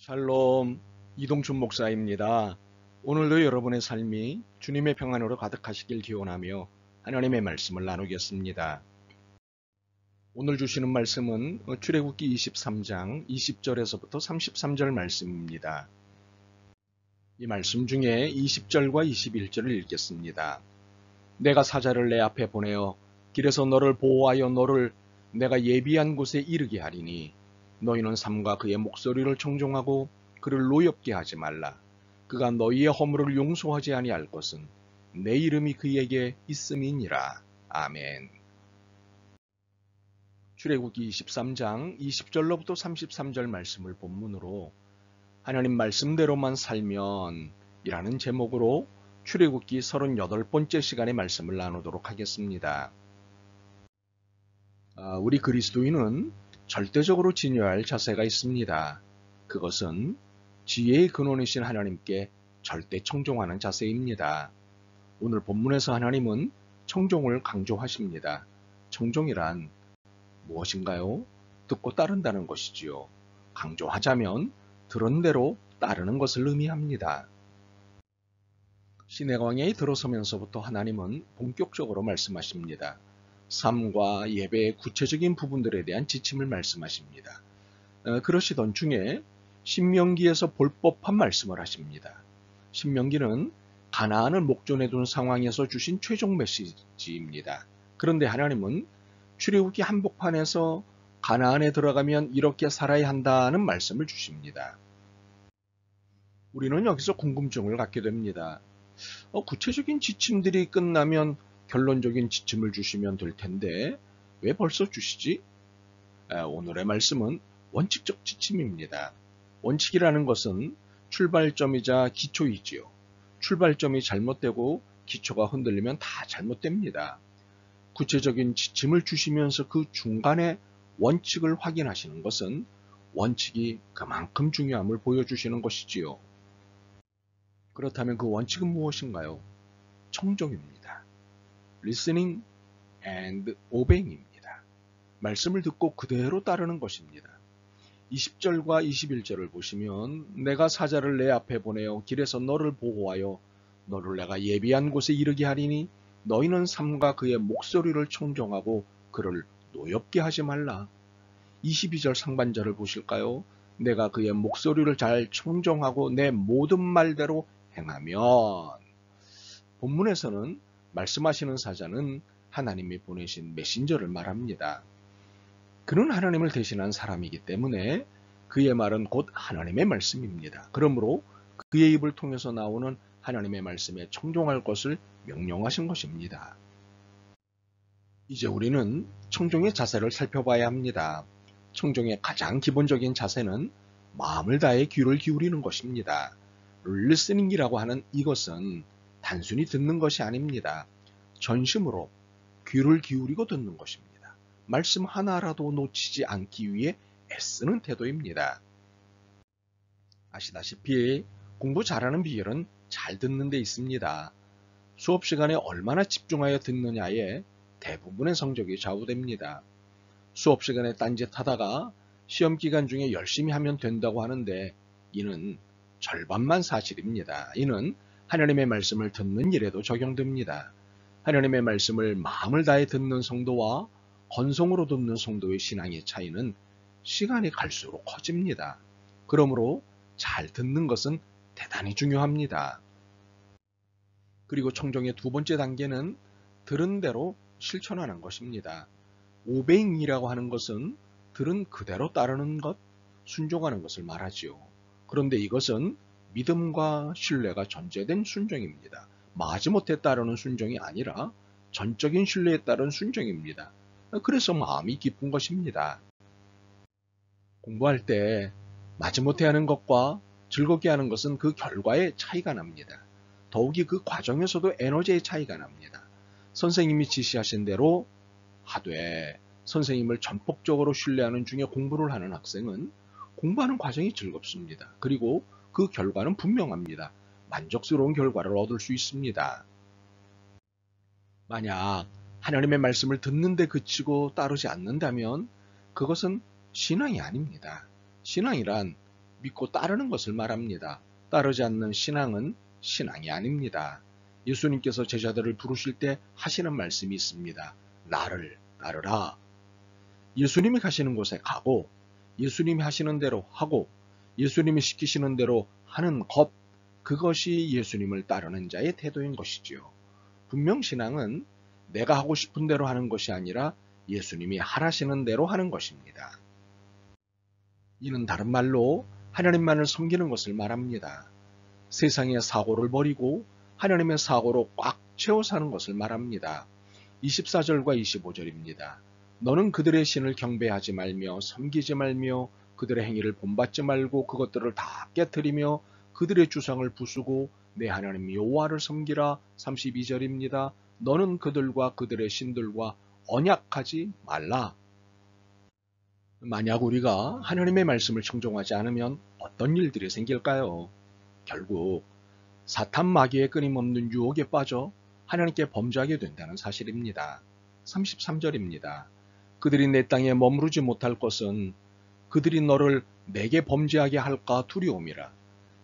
샬롬, 이동춘 목사입니다. 오늘도 여러분의 삶이 주님의 평안으로 가득하시길 기원하며 하나님의 말씀을 나누겠습니다. 오늘 주시는 말씀은 출애굽기 23장 20절에서부터 33절 말씀입니다. 이 말씀 중에 20절과 21절을 읽겠습니다. 내가 사자를 내 앞에 보내어 길에서 너를 보호하여 너를 내가 예비한 곳에 이르게 하리니 너희는 삼가 그의 목소리를 청종하고 그를 노엽게 하지 말라. 그가 너희의 허물을 용서하지 아니할 것은 내 이름이 그에게 있음이니라. 아멘. 출애굽기 23장 20절로부터 33절 말씀을 본문으로 하나님 말씀대로만 살면 이라는 제목으로 출애굽기 38번째 시간의 말씀을 나누도록 하겠습니다. 우리 그리스도인은 절대적으로 지녀야 할 자세가 있습니다. 그것은 지혜의 근원이신 하나님께 절대 청종하는 자세입니다. 오늘 본문에서 하나님은 청종을 강조하십니다. 청종이란 무엇인가요? 듣고 따른다는 것이지요. 강조하자면 들은 대로 따르는 것을 의미합니다. 시내광야에 들어서면서부터 하나님은 본격적으로 말씀하십니다. 삶과 예배의 구체적인 부분들에 대한 지침을 말씀하십니다. 그러시던 중에 신명기에서 볼 법한 말씀을 하십니다. 신명기는 가나안을 목전에 둔 상황에서 주신 최종 메시지입니다. 그런데 하나님은 출애굽기 한복판에서 가나안에 들어가면 이렇게 살아야 한다는 말씀을 주십니다. 우리는 여기서 궁금증을 갖게 됩니다. 구체적인 지침들이 끝나면 결론적인 지침을 주시면 될 텐데 왜 벌써 주시지? 오늘의 말씀은 원칙적 지침입니다. 원칙이라는 것은 출발점이자 기초이지요. 출발점이 잘못되고 기초가 흔들리면 다 잘못됩니다. 구체적인 지침을 주시면서 그 중간에 원칙을 확인하시는 것은 원칙이 그만큼 중요함을 보여주시는 것이지요. 그렇다면 그 원칙은 무엇인가요? 청종입니다. Listening and obeying입니다. 말씀을 듣고 그대로 따르는 것입니다. 20절과 21절을 보시면 내가 사자를 내 앞에 보내어 길에서 너를 보호하여 너를 내가 예비한 곳에 이르게 하리니 너희는 삼가 그의 목소리를 청종하고 그를 노엽게 하지 말라. 22절 상반절을 보실까요? 내가 그의 목소리를 잘 청종하고 내 모든 말대로 행하면. 본문에서는 말씀하시는 사자는 하나님이 보내신 메신저를 말합니다. 그는 하나님을 대신한 사람이기 때문에 그의 말은 곧 하나님의 말씀입니다. 그러므로 그의 입을 통해서 나오는 하나님의 말씀에 청종할 것을 명령하신 것입니다. 이제 우리는 청종의 자세를 살펴봐야 합니다. 청종의 가장 기본적인 자세는 마음을 다해 귀를 기울이는 것입니다. 리스닝이라고 하는 이것은 단순히 듣는 것이 아닙니다. 전심으로 귀를 기울이고 듣는 것입니다. 말씀 하나라도 놓치지 않기 위해 애쓰는 태도입니다. 아시다시피 공부 잘하는 비결은 잘 듣는 데 있습니다. 수업 시간에 얼마나 집중하여 듣느냐에 대부분의 성적이 좌우됩니다. 수업 시간에 딴짓하다가 시험 기간 중에 열심히 하면 된다고 하는데 이는 절반만 사실입니다. 이는 하나님의 말씀을 듣는 일에도 적용됩니다. 하나님의 말씀을 마음을 다해 듣는 성도와 건성으로 듣는 성도의 신앙의 차이는 시간이 갈수록 커집니다. 그러므로 잘 듣는 것은 대단히 중요합니다. 그리고 청종의 두 번째 단계는 들은 대로 실천하는 것입니다. 오베잉이라고 하는 것은 들은 그대로 따르는 것, 순종하는 것을 말하지요. 그런데 이것은 믿음과 신뢰가 전제된 순종입니다. 마지못해 따르는 순종이 아니라 전적인 신뢰에 따른 순종입니다. 그래서 마음이 기쁜 것입니다. 공부할 때 마지못해 하는 것과 즐겁게 하는 것은 그 결과에 차이가 납니다. 더욱이 그 과정에서도 에너지의 차이가 납니다. 선생님이 지시하신 대로 하되 선생님을 전폭적으로 신뢰하는 중에 공부를 하는 학생은 공부하는 과정이 즐겁습니다. 그리고 그 결과는 분명합니다. 만족스러운 결과를 얻을 수 있습니다. 만약 하나님의 말씀을 듣는데 그치고 따르지 않는다면 그것은 신앙이 아닙니다. 신앙이란 믿고 따르는 것을 말합니다. 따르지 않는 신앙은 신앙이 아닙니다. 예수님께서 제자들을 부르실 때 하시는 말씀이 있습니다. 나를 따르라. 예수님이 가시는 곳에 가고 예수님이 하시는 대로 하고 예수님이 시키시는 대로 하는 것, 그것이 예수님을 따르는 자의 태도인 것이지요. 분명 신앙은 내가 하고 싶은 대로 하는 것이 아니라 예수님이 하라시는 대로 하는 것입니다. 이는 다른 말로 하나님만을 섬기는 것을 말합니다. 세상의 사고를 버리고 하나님의 사고로 꽉 채워 사는 것을 말합니다. 24절과 25절입니다. 너는 그들의 신을 경배하지 말며 섬기지 말며 그들의 행위를 본받지 말고 그것들을 다 깨뜨리며 그들의 주상을 부수고 내 하나님 여호와를 섬기라. 32절입니다. 너는 그들과 그들의 신들과 언약하지 말라. 만약 우리가 하나님의 말씀을 청종하지 않으면 어떤 일들이 생길까요? 결국 사탄 마귀의 끊임없는 유혹에 빠져 하나님께 범죄하게 된다는 사실입니다. 33절입니다. 그들이 내 땅에 머무르지 못할 것은 그들이 너를 내게 범죄하게 할까 두려움이라.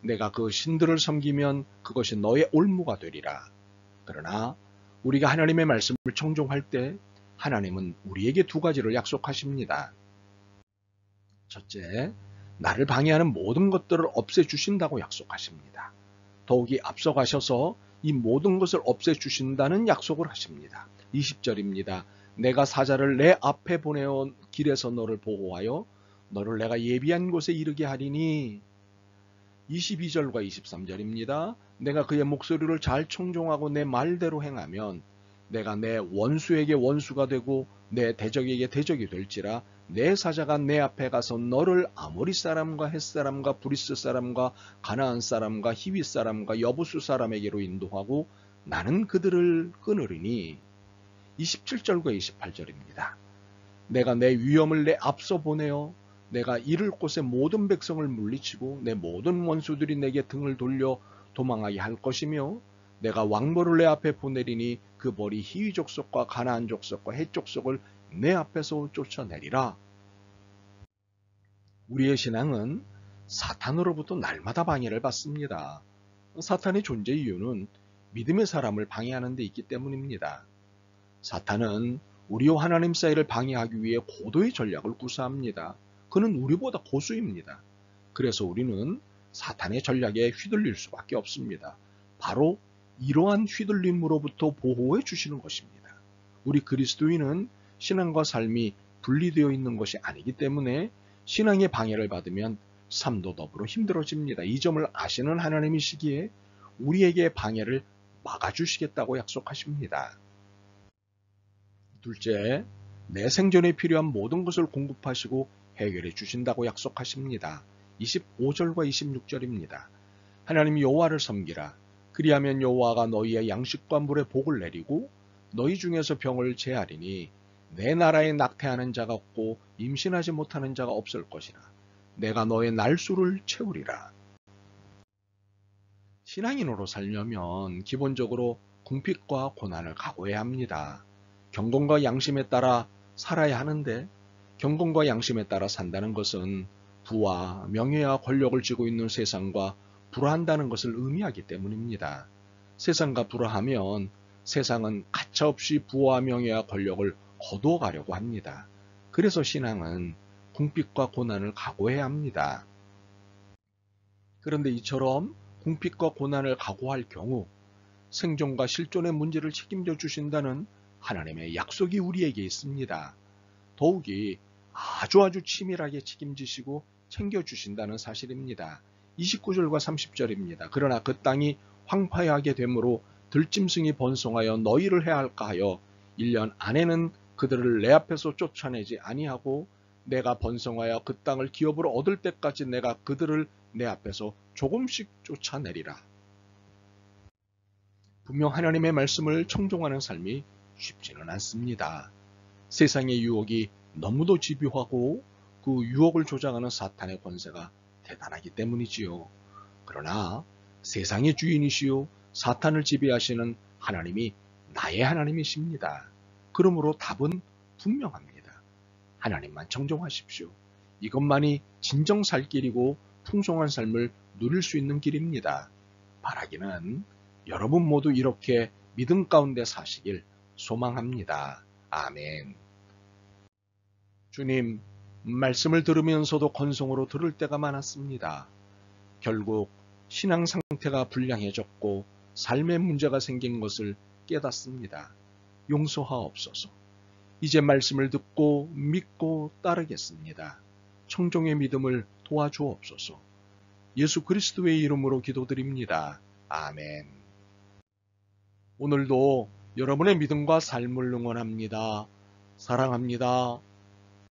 내가 그 신들을 섬기면 그것이 너의 올무가 되리라. 그러나 우리가 하나님의 말씀을 청종할 때 하나님은 우리에게 두 가지를 약속하십니다. 첫째, 나를 방해하는 모든 것들을 없애주신다고 약속하십니다. 더욱이 앞서가셔서 이 모든 것을 없애주신다는 약속을 하십니다. 20절입니다. 내가 사자를 내 앞에 보내어 길에서 너를 보호하여 너를 내가 예비한 곳에 이르게 하리니. 22절과 23절입니다. 내가 그의 목소리를 잘 청종하고 내 말대로 행하면 내가 내 원수에게 원수가 되고 내 대적에게 대적이 될지라. 내 사자가 내 앞에 가서 너를 아모리 사람과 헷 사람과 브리스 사람과 가나안 사람과 히윗 사람과 여부수 사람에게로 인도하고 나는 그들을 끊으리니. 27절과 28절입니다. 내가 내 위엄을 내 앞서 보내어 내가 이를 곳의 모든 백성을 물리치고 내 모든 원수들이 내게 등을 돌려 도망하게 할 것이며 내가 왕벌을 내 앞에 보내리니 그 벌이 히위 족속과 가나안 족속과 헷 족속을 내 앞에서 쫓아내리라. 우리의 신앙은 사탄으로부터 날마다 방해를 받습니다. 사탄의 존재 이유는 믿음의 사람을 방해하는 데 있기 때문입니다. 사탄은 우리와 하나님 사이를 방해하기 위해 고도의 전략을 구사합니다. 그는 우리보다 고수입니다. 그래서 우리는 사탄의 전략에 휘둘릴 수밖에 없습니다. 바로 이러한 휘둘림으로부터 보호해 주시는 것입니다. 우리 그리스도인은 신앙과 삶이 분리되어 있는 것이 아니기 때문에 신앙의 방해를 받으면 삶도 더불어 힘들어집니다. 이 점을 아시는 하나님이시기에 우리에게 방해를 막아주시겠다고 약속하십니다. 둘째, 내 생존에 필요한 모든 것을 공급하시고 해결해 주신다고 약속하십니다. 25절과 26절입니다. 하나님 여호와를 섬기라. 그리하면 여호와가 너희의 양식과 물에 복을 내리고 너희 중에서 병을 제하리니 내 나라에 낙태하는 자가 없고 임신하지 못하는 자가 없을 것이라. 내가 너의 날수를 채우리라. 신앙인으로 살려면 기본적으로 궁핍과 고난을 각오해야 합니다. 경건과 양심에 따라 살아야 하는데 경건과 양심에 따라 산다는 것은 부와 명예와 권력을 쥐고 있는 세상과 불화한다는 것을 의미하기 때문입니다. 세상과 불화하면 세상은 가차없이 부와 명예와 권력을 거두어 가려고 합니다. 그래서 신앙은 궁핍과 고난을 각오해야 합니다. 그런데 이처럼 궁핍과 고난을 각오할 경우 생존과 실존의 문제를 책임져 주신다는 하나님의 약속이 우리에게 있습니다. 더욱이 아주 치밀하게 책임지시고 챙겨주신다는 사실입니다. 29절과 30절입니다. 그러나 그 땅이 황폐하게 되므로 들짐승이 번성하여 너희를 해할까 하여 1년 안에는 그들을 내 앞에서 쫓아내지 아니하고 내가 번성하여 그 땅을 기업으로 얻을 때까지 내가 그들을 내 앞에서 조금씩 쫓아내리라. 분명 하나님의 말씀을 청종하는 삶이 쉽지는 않습니다. 세상의 유혹이 너무도 집요하고 그 유혹을 조장하는 사탄의 권세가 대단하기 때문이지요. 그러나 세상의 주인이시요 사탄을 지배하시는 하나님이 나의 하나님이십니다. 그러므로 답은 분명합니다. 하나님만 청종하십시오. 이것만이 진정 살 길이고 풍성한 삶을 누릴 수 있는 길입니다. 바라기는 여러분 모두 이렇게 믿음 가운데 사시길 소망합니다. 아멘. 주님, 말씀을 들으면서도 건성으로 들을 때가 많았습니다. 결국 신앙 상태가 불량해졌고 삶의 문제가 생긴 것을 깨닫습니다. 용서하옵소서. 이제 말씀을 듣고 믿고 따르겠습니다. 청종의 믿음을 도와주옵소서. 예수 그리스도의 이름으로 기도드립니다. 아멘. 오늘도 여러분의 믿음과 삶을 응원합니다. 사랑합니다.